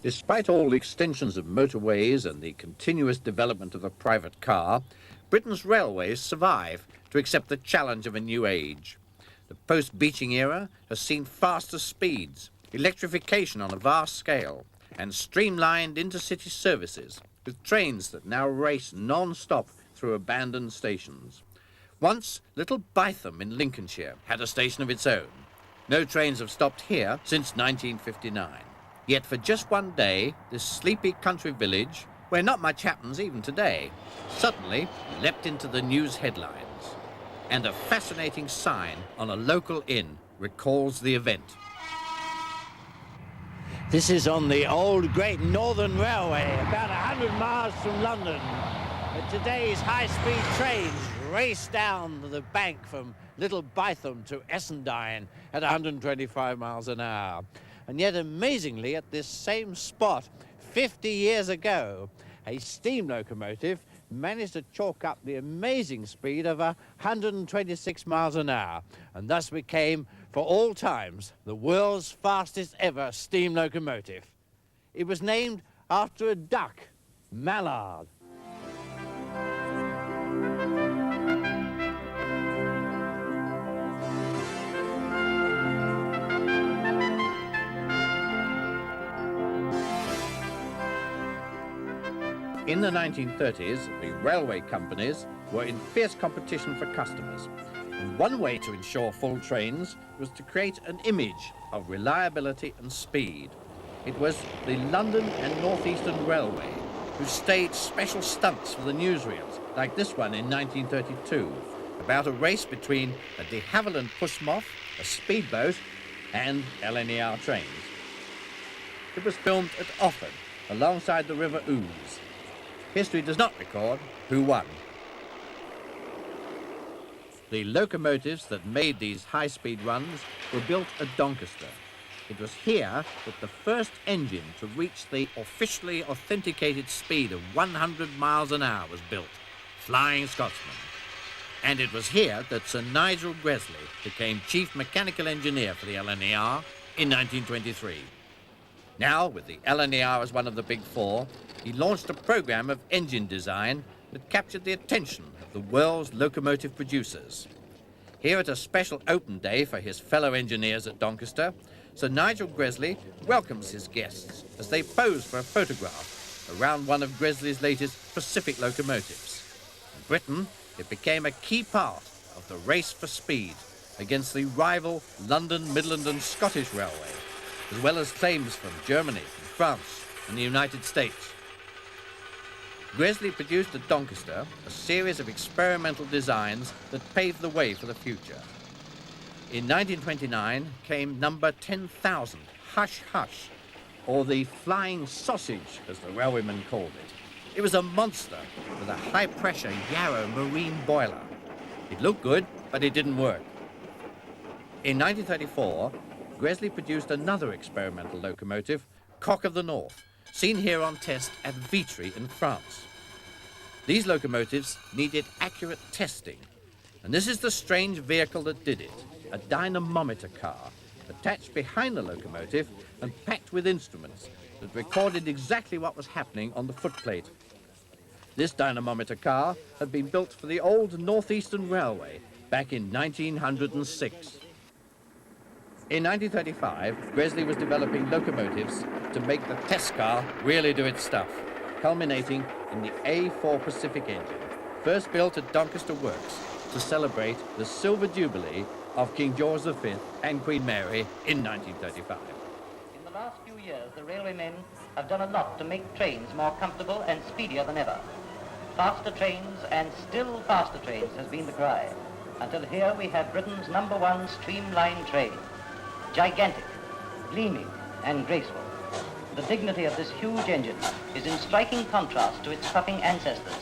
Despite all the extensions of motorways and the continuous development of the private car, Britain's railways survive to accept the challenge of a new age. The post-Beeching era has seen faster speeds, electrification on a vast scale, and streamlined intercity services, with trains that now race non-stop through abandoned stations. Once, Little Bytham in Lincolnshire had a station of its own. No trains have stopped here since 1959. Yet for just one day, this sleepy country village, where not much happens even today, suddenly leapt into the news headlines. And a fascinating sign on a local inn recalls the event. This is on the old Great Northern Railway, about 100 miles from London. Today's high-speed trains race down the bank from Little Bytham to Essendine at 125 miles an hour. And yet, amazingly, at this same spot, 50 years ago, a steam locomotive managed to chalk up the amazing speed of 126 miles an hour, and thus became, for all times, the world's fastest ever steam locomotive. It was named after a duck, Mallard. In the 1930s, the railway companies were in fierce competition for customers. And one way to ensure full trains was to create an image of reliability and speed. It was the London and North Eastern Railway who staged special stunts for the newsreels, like this one in 1932, about a race between a de Havilland Pussmoth, a speedboat, and LNER trains. It was filmed at Offord, alongside the River Ouse. History does not record who won. The locomotives that made these high-speed runs were built at Doncaster. It was here that the first engine to reach the officially authenticated speed of 100 miles an hour was built, Flying Scotsman. And it was here that Sir Nigel Gresley became Chief Mechanical Engineer for the LNER in 1923. Now, with the LNER as one of the big four, he launched a program of engine design that captured the attention of the world's locomotive producers. Here at a special open day for his fellow engineers at Doncaster, Sir Nigel Gresley welcomes his guests as they pose for a photograph around one of Gresley's latest Pacific locomotives. In Britain, it became a key part of the race for speed against the rival London, Midland and Scottish Railway, as well as claims from Germany, France and the United States. Gresley produced at Doncaster a series of experimental designs that paved the way for the future. In 1929 came number 10,000, Hush Hush, or the Flying Sausage, as the railwaymen called it. It was a monster with a high-pressure Yarrow marine boiler. It looked good, but it didn't work. In 1934, Gresley produced another experimental locomotive, Cock of the North, seen here on test at Vitry in France. These locomotives needed accurate testing, and this is the strange vehicle that did it, a dynamometer car, attached behind the locomotive and packed with instruments that recorded exactly what was happening on the footplate. This dynamometer car had been built for the old North Eastern Railway back in 1906. In 1935, Gresley was developing locomotives to make the test car really do its stuff, culminating in the A4 Pacific engine, first built at Doncaster Works to celebrate the Silver Jubilee of King George V and Queen Mary in 1935. In the last few years, the railwaymen have done a lot to make trains more comfortable and speedier than ever. Faster trains and still faster trains has been the cry, until here we have Britain's #1 streamlined train. Gigantic, gleaming and graceful. The dignity of this huge engine is in striking contrast to its puffing ancestors,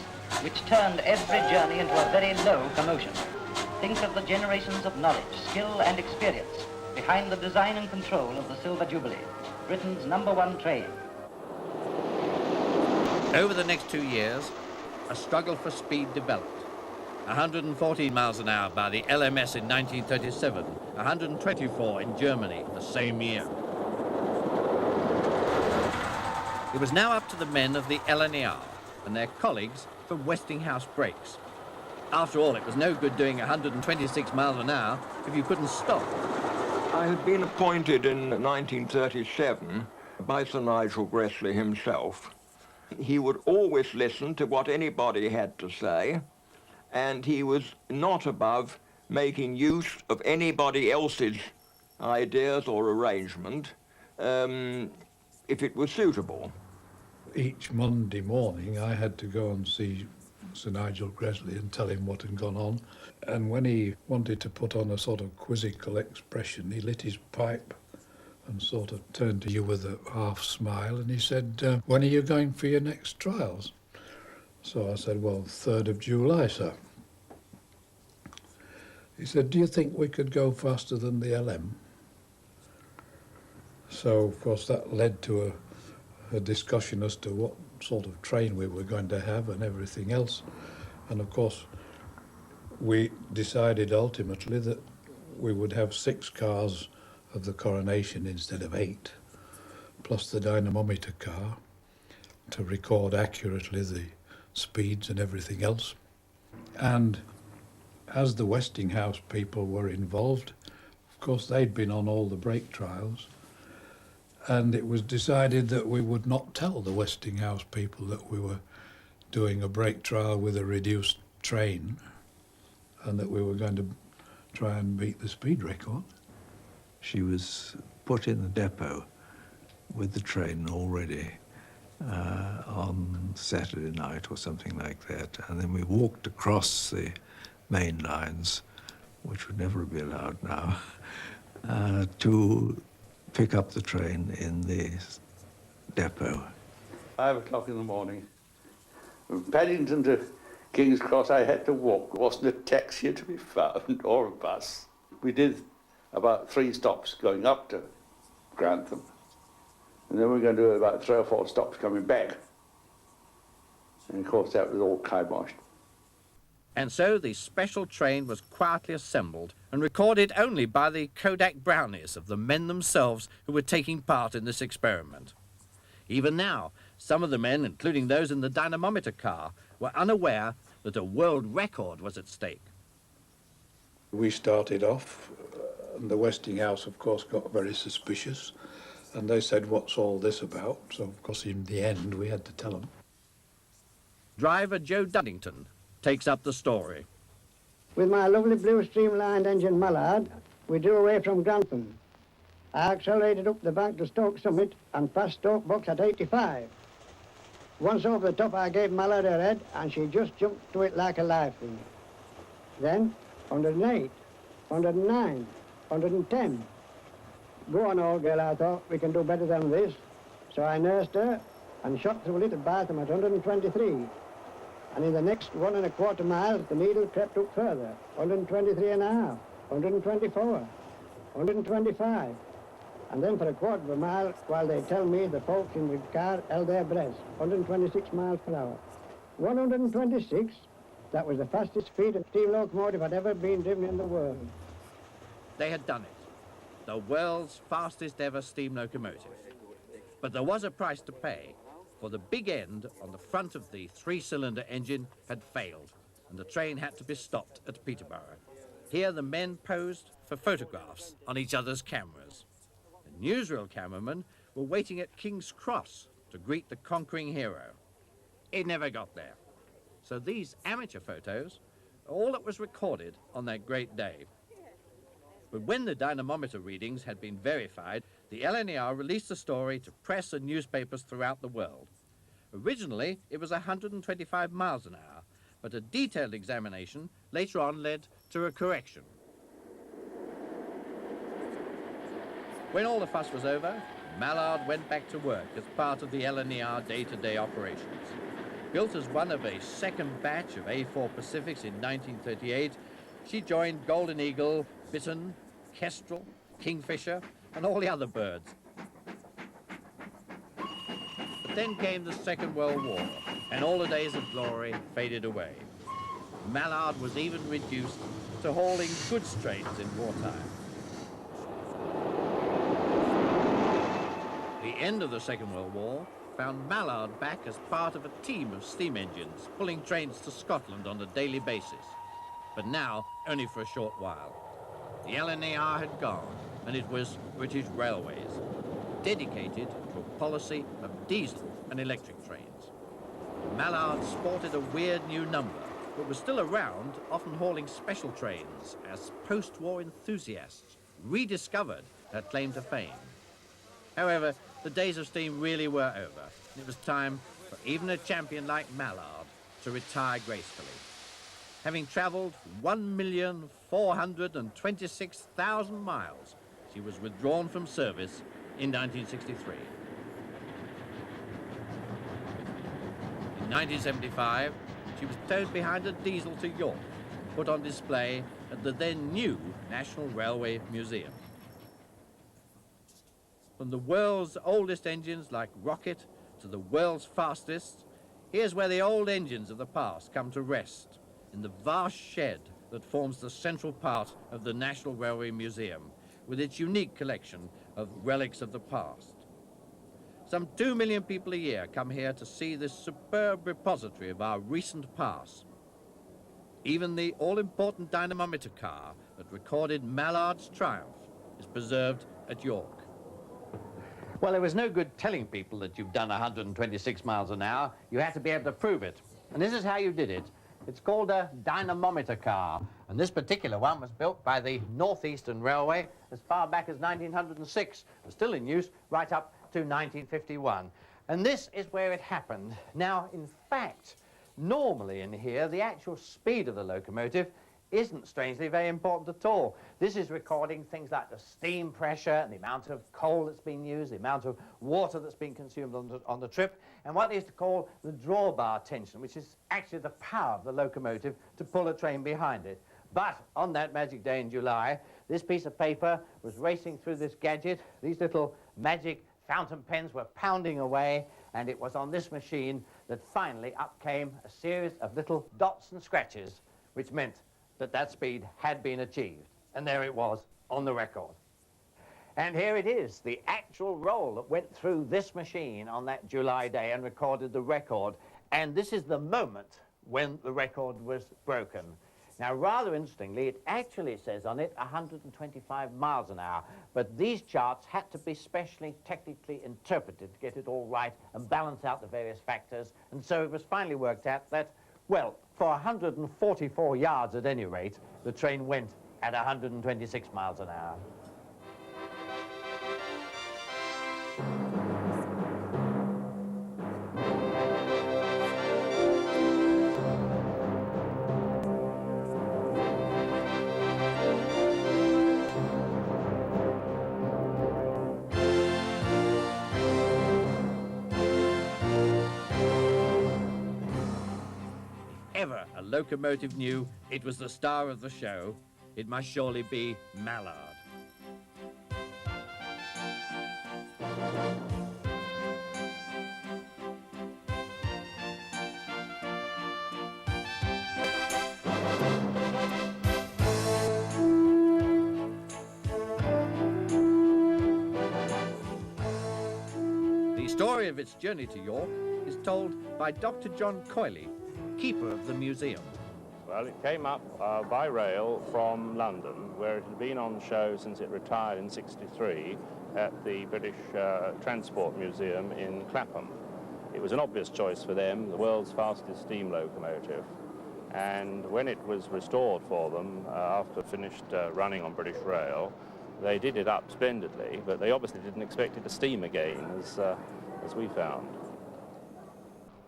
which turned every journey into a very low commotion. Think of the generations of knowledge, skill and experience behind the design and control of the Silver Jubilee, Britain's #1 train. Over the next 2 years, a struggle for speed developed. 114 miles an hour by the LMS in 1937, 124 in Germany the same year. It was now up to the men of the LNER and their colleagues from Westinghouse brakes. After all, it was no good doing 126 miles an hour if you couldn't stop. I had been appointed in 1937 by Sir Nigel Gresley himself. He would always listen to what anybody had to say, and he was not above making use of anybody else's ideas or arrangement if it was suitable. Each Monday morning I had to go and see Sir Nigel Gresley and tell him what had gone on. And when he wanted to put on a sort of quizzical expression, he lit his pipe and sort of turned to you with a half smile and he said, when are you going for your next trials? So I said, well, 3rd of July, sir. He said, do you think we could go faster than the LM? So, of course, that led to a discussion as to what sort of train we were going to have and everything else. And, of course, we decided ultimately that we would have 6 cars of the Coronation instead of 8, plus the dynamometer car to record accurately the speeds and everything else. And as the Westinghouse people were involved, of course they'd been on all the brake trials, and it was decided that we would not tell the Westinghouse people that we were doing a brake trial with a reduced train and that we were going to try and beat the speed record. She was put in the depot with the train already on Saturday night or something like that, and then we walked across the main lines, which would never be allowed now, to pick up the train in the depot. 5 o'clock in the morning. From Paddington to King's Cross, I had to walk. There wasn't a taxi to be found or a bus. We did about 3 stops going up to Grantham, and then we were going to do about 3 or 4 stops coming back. And of course, that was all kiboshed. And so the special train was quietly assembled and recorded only by the Kodak brownies of the men themselves who were taking part in this experiment. Even now, some of the men, including those in the dynamometer car, were unaware that a world record was at stake. We started off, and the Westinghouse, of course, got very suspicious, and they said, what's all this about? So, of course, in the end, we had to tell them. Driver Joe Duddington takes up the story. With my lovely blue streamlined engine Mallard, we drew away from Grantham. I accelerated up the bank to Stoke Summit and past Stoke Box at 85. Once over the top, I gave Mallard her head, and she just jumped to it like a live thing. Then, 108, 109, 110. Go on, old girl, I thought, we can do better than this. So I nursed her and shot through Little Bytham at 123. And in the next 1 1/4 miles, the needle crept up further, 123 and a half, 124, 125. And then for a 1/4 mile, while they tell me the folks in the car held their breaths, 126 miles per hour. 126, that was the fastest speed a steam locomotive had ever been driven in the world. They had done it, the world's fastest ever steam locomotive. But there was a price to pay, for the big end on the front of the 3-cylinder engine had failed, and the train had to be stopped at Peterborough. Here the men posed for photographs on each other's cameras. The newsreel cameramen were waiting at King's Cross to greet the conquering hero. It never got there. So these amateur photos are all that was recorded on that great day. But when the dynamometer readings had been verified, the LNER released the story to press and newspapers throughout the world. Originally, it was 125 miles an hour, but a detailed examination later on led to a correction. When all the fuss was over, Mallard went back to work as part of the LNER day-to-day operations. Built as one of a second batch of A4 Pacifics in 1938, she joined Golden Eagle, Bittern, Kestrel, Kingfisher, and all the other birds. But then came the Second World War, and all the days of glory faded away. Mallard was even reduced to hauling goods trains in wartime. The end of the Second World War found Mallard back as part of a team of steam engines pulling trains to Scotland on a daily basis. But now, only for a short while. The LNER had gone, and it was British Railways, dedicated to a policy of diesel and electric trains. Mallard sported a weird new number, but was still around, often hauling special trains as post-war enthusiasts rediscovered her claim to fame. However, the days of steam really were over, and it was time for even a champion like Mallard to retire gracefully. Having travelled 1,426,000 miles, she was withdrawn from service in 1963. In 1975, she was towed behind a diesel to York, put on display at the then new National Railway Museum. From the world's oldest engines like Rocket to the world's fastest, here's where the old engines of the past come to rest, in the vast shed that forms the central part of the National Railway Museum, with its unique collection of relics of the past. Some 2 million people a year come here to see this superb repository of our recent past. Even the all-important dynamometer car that recorded Mallard's triumph is preserved at York. Well, there was no good telling people that you've done 126 miles an hour. You had to be able to prove it. And this is how you did it. It's called a dynamometer car. And this particular one was built by the North Eastern Railway as far back as 1906. It was still in use right up to 1951. And this is where it happened. Now, in fact, normally in here, the actual speed of the locomotive isn't, strangely, very important at all. This is recording things like the steam pressure and the amount of coal that's been used, the amount of water that's been consumed on the trip, and what is called the drawbar tension, which is actually the power of the locomotive to pull a train behind it. But on that magic day in July, this piece of paper was racing through this gadget. These little magic fountain pens were pounding away, and it was on this machine that finally up came a series of little dots and scratches, which meant that that speed had been achieved. And there it was on the record. And here it is, the actual roll that went through this machine on that July day and recorded the record. And this is the moment when the record was broken. Now, rather interestingly, it actually says on it 125 miles an hour. But these charts had to be specially technically interpreted to get it all right and balance out the various factors. And so it was finally worked out that, well, for 144 yards at any rate, the train went at 126 miles an hour. Ever a locomotive knew it was the star of the show, it must surely be Mallard. The story of its journey to York is told by Dr. John Coyley, keeper of the museum. Well, it came up by rail from London, where it had been on show since it retired in '63 at the British Transport Museum in Clapham. It was an obvious choice for them, the world's fastest steam locomotive. And when it was restored for them, after finished running on British Rail, they did it up splendidly, but they obviously didn't expect it to steam again, as we found.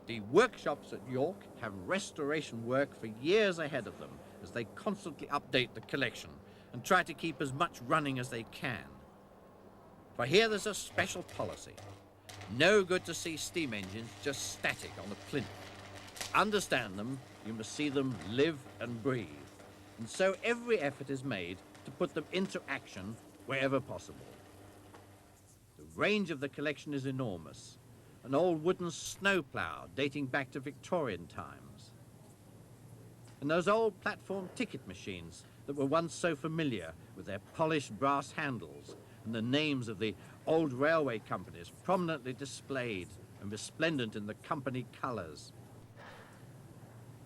The workshops at York have restoration work for years ahead of them as they constantly update the collection and try to keep as much running as they can. For here there's a special policy. No good to see steam engines just static on a plinth. To understand them, you must see them live and breathe. And so every effort is made to put them into action wherever possible. The range of the collection is enormous. An old wooden snowplow dating back to Victorian times. And those old platform ticket machines that were once so familiar with their polished brass handles and the names of the old railway companies prominently displayed and resplendent in the company colours.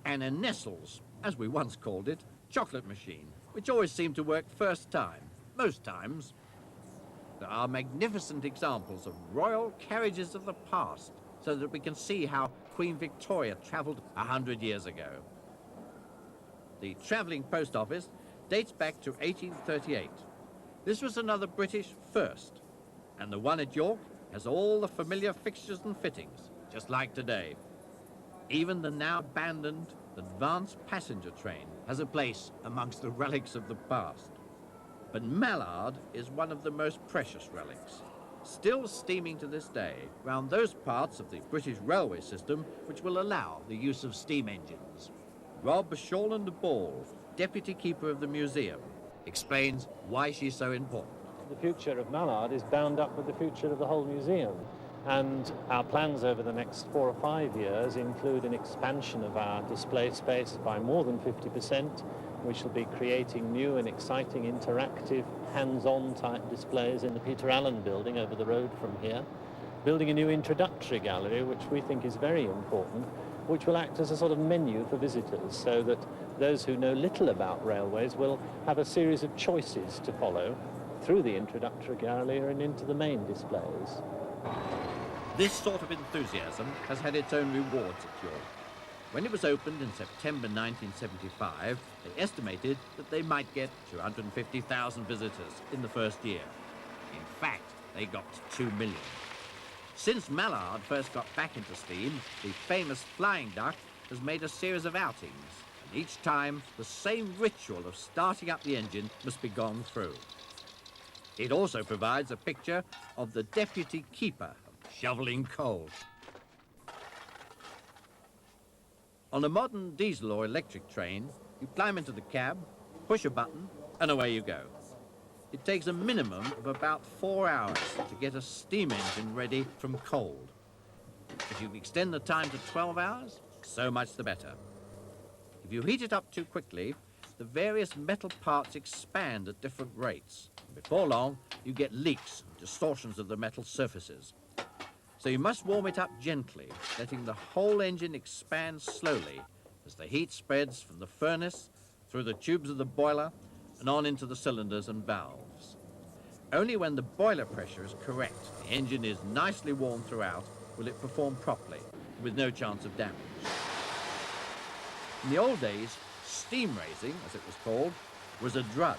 And a Nestle's, as we once called it, chocolate machine, which always seemed to work first time, most times. There are magnificent examples of royal carriages of the past, so that we can see how Queen Victoria travelled 100 years ago. The travelling post office dates back to 1838. This was another British first, and the one at York has all the familiar fixtures and fittings, just like today. Even the now abandoned advanced passenger train has a place amongst the relics of the past. But Mallard is one of the most precious relics, still steaming to this day round those parts of the British railway system which will allow the use of steam engines. Rob Shawland Ball, Deputy Keeper of the Museum, explains why she's so important. The future of Mallard is bound up with the future of the whole museum. And our plans over the next 4 or 5 years include an expansion of our display space by more than 50%. We shall be creating new and exciting interactive hands-on type displays in the Peter Allen building over the road from here. Building a new introductory gallery, which we think is very important, which will act as a sort of menu for visitors, so that those who know little about railways will have a series of choices to follow through the introductory gallery and into the main displays. This sort of enthusiasm has had its own rewards at York. When it was opened in September 1975, they estimated that they might get 250,000 visitors in the first year. In fact, they got 2 million. Since Mallard first got back into steam, the famous flying duck has made a series of outings, and each time the same ritual of starting up the engine must be gone through. It also provides a picture of the deputy keeper shoveling coal. On a modern diesel or electric train, you climb into the cab, push a button, and away you go. It takes a minimum of about 4 hours to get a steam engine ready from cold. If you extend the time to 12 hours, so much the better. If you heat it up too quickly, the various metal parts expand at different rates. Before long, you get leaks and distortions of the metal surfaces. So you must warm it up gently, letting the whole engine expand slowly as the heat spreads from the furnace through the tubes of the boiler and on into the cylinders and valves. Only when the boiler pressure is correct, the engine is nicely warm throughout, will it perform properly, with no chance of damage. In the old days, steam raising, as it was called, was a drudge,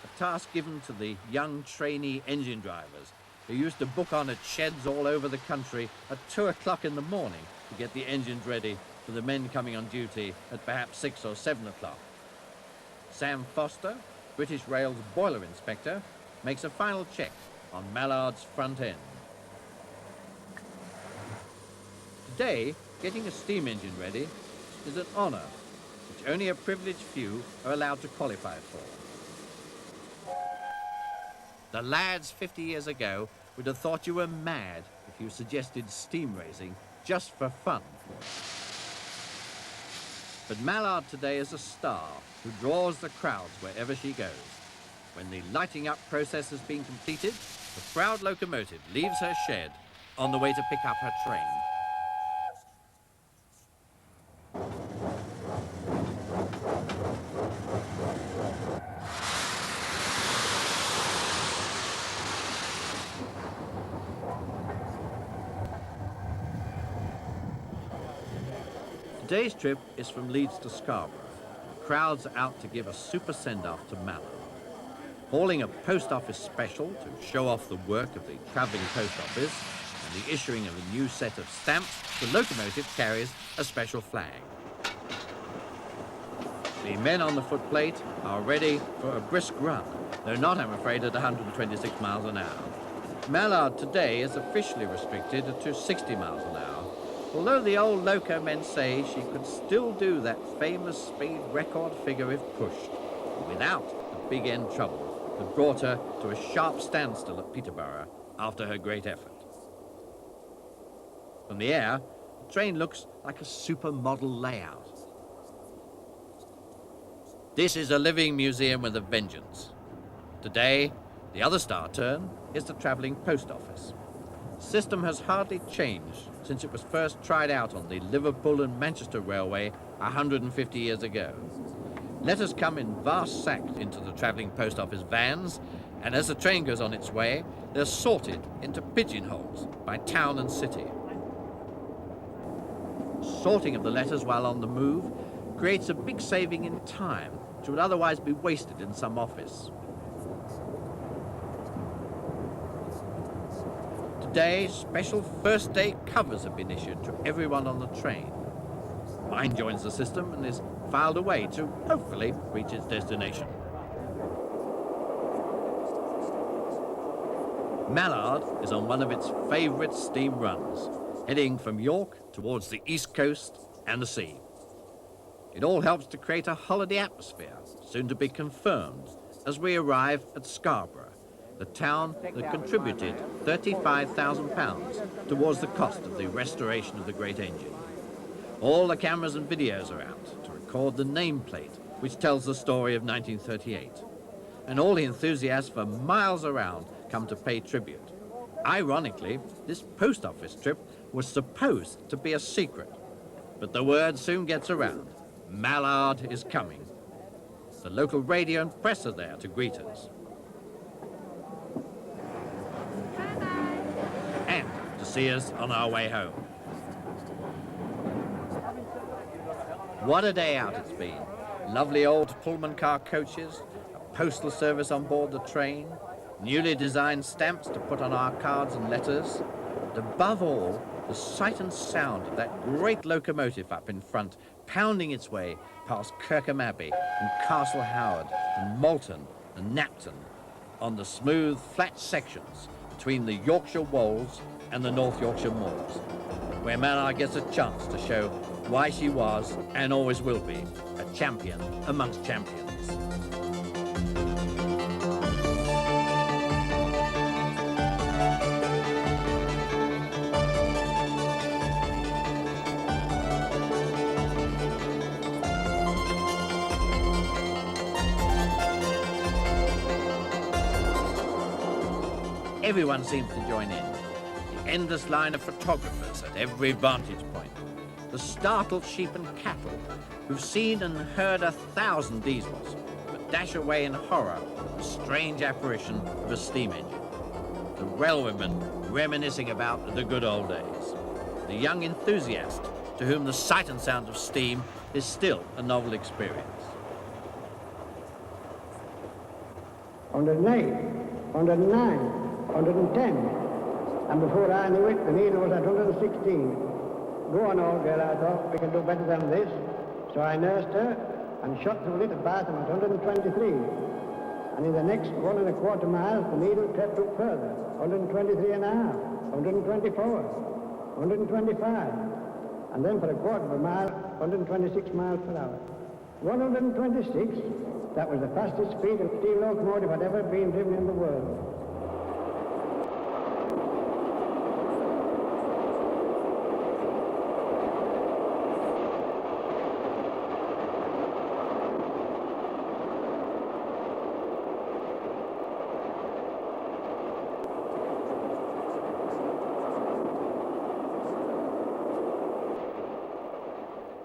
a task given to the young trainee engine drivers who used to book on at sheds all over the country at 2 o'clock in the morning to get the engines ready for the men coming on duty at perhaps 6 or 7 o'clock. Sam Foster, British Rail's boiler inspector, makes a final check on Mallard's front end. Today, getting a steam engine ready is an honour which only a privileged few are allowed to qualify for. The lads 50 years ago would have thought you were mad if you suggested steam raising just for fun. But Mallard today is a star who draws the crowds wherever she goes. When the lighting up process has been completed, the proud locomotive leaves her shed on the way to pick up her train. Today's trip is from Leeds to Scarborough. The crowds are out to give a super send-off to Mallard. Hauling a post office special to show off the work of the travelling post office and the issuing of a new set of stamps, the locomotive carries a special flag. The men on the footplate are ready for a brisk run, though not, I'm afraid, at 126 miles an hour. Mallard today is officially restricted to 60 miles an hour, although the old loco men say she could still do that famous speed record figure if pushed, without the big end trouble that brought her to a sharp standstill at Peterborough after her great effort. From the air, the train looks like a supermodel layout. This is a living museum with a vengeance. Today, the other star turn is the travelling post office. system has hardly changed since it was first tried out on the Liverpool and Manchester Railway 150 years ago. Letters come in vast sacks into the travelling post office vans, and as the train goes on its way, they're sorted into pigeonholes by town and city. Sorting of the letters while on the move creates a big saving in time, which would otherwise be wasted in some office. Today, special first day covers have been issued to everyone on the train. Mine joins the system and is filed away to hopefully reach its destination. Mallard is on one of its favourite steam runs, heading from York towards the east coast and the sea. It all helps to create a holiday atmosphere, soon to be confirmed, as we arrive at Scarborough, the town that contributed £35,000 towards the cost of the restoration of the great engine. All the cameras and videos are out to record the nameplate, which tells the story of 1938. And all the enthusiasts for miles around come to pay tribute. Ironically, this post office trip was supposed to be a secret, but the word soon gets around. Mallard is coming. The local radio and press are there to greet us. And to see us on our way home. What a day out it's been. Lovely old Pullman car coaches, a postal service on board the train, newly designed stamps to put on our cards and letters, and above all, the sight and sound of that great locomotive up in front, pounding its way past Kirkham Abbey and Castle Howard and Malton and Knapton on the smooth, flat sections between the Yorkshire Wolds and the North Yorkshire Moors, where Mallard gets a chance to show why she was, and always will be, a champion amongst champions. Everyone seems to join in. The endless line of photographers at every vantage point. The startled sheep and cattle who've seen and heard 1,000 diesels, but dash away in horror at the strange apparition of a steam engine. The railwaymen reminiscing about the good old days. The young enthusiast to whom the sight and sound of steam is still a novel experience. 108, 109. 110, and before I knew it, the needle was at 116. Go on, old girl, I thought, we can do better than this. So I nursed her and shot through a little bathroom at 123. And in the next 1¼ miles, the needle crept up further, 123 and a half, 124, 125, and then for a quarter of a mile, 126 miles per hour. 126, that was the fastest speed of steam locomotive had ever been driven in the world.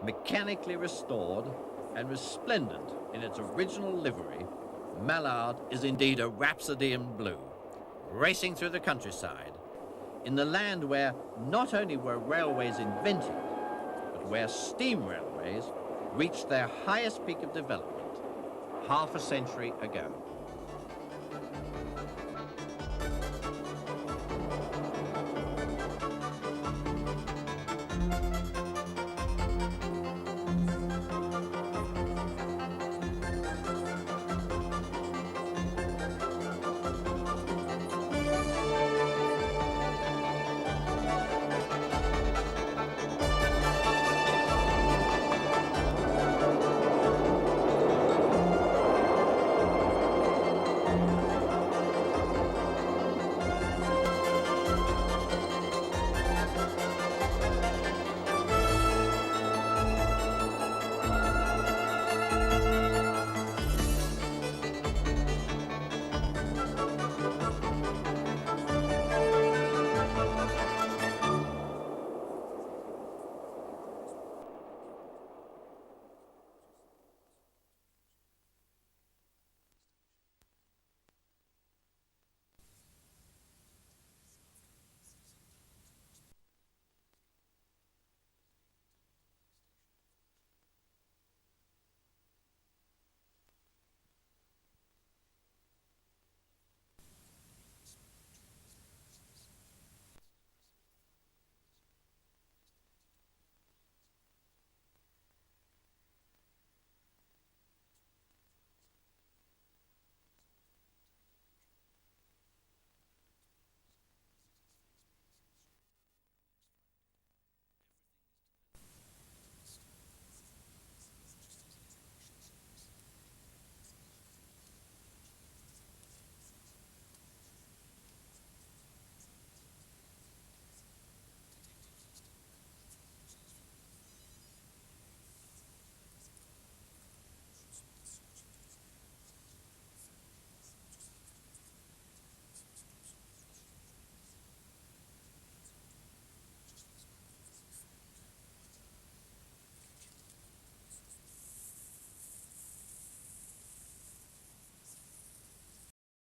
Mechanically restored and resplendent in its original livery, Mallard is indeed a rhapsody in blue, racing through the countryside, in the land where not only were railways invented, but where steam railways reached their highest peak of development half a century ago.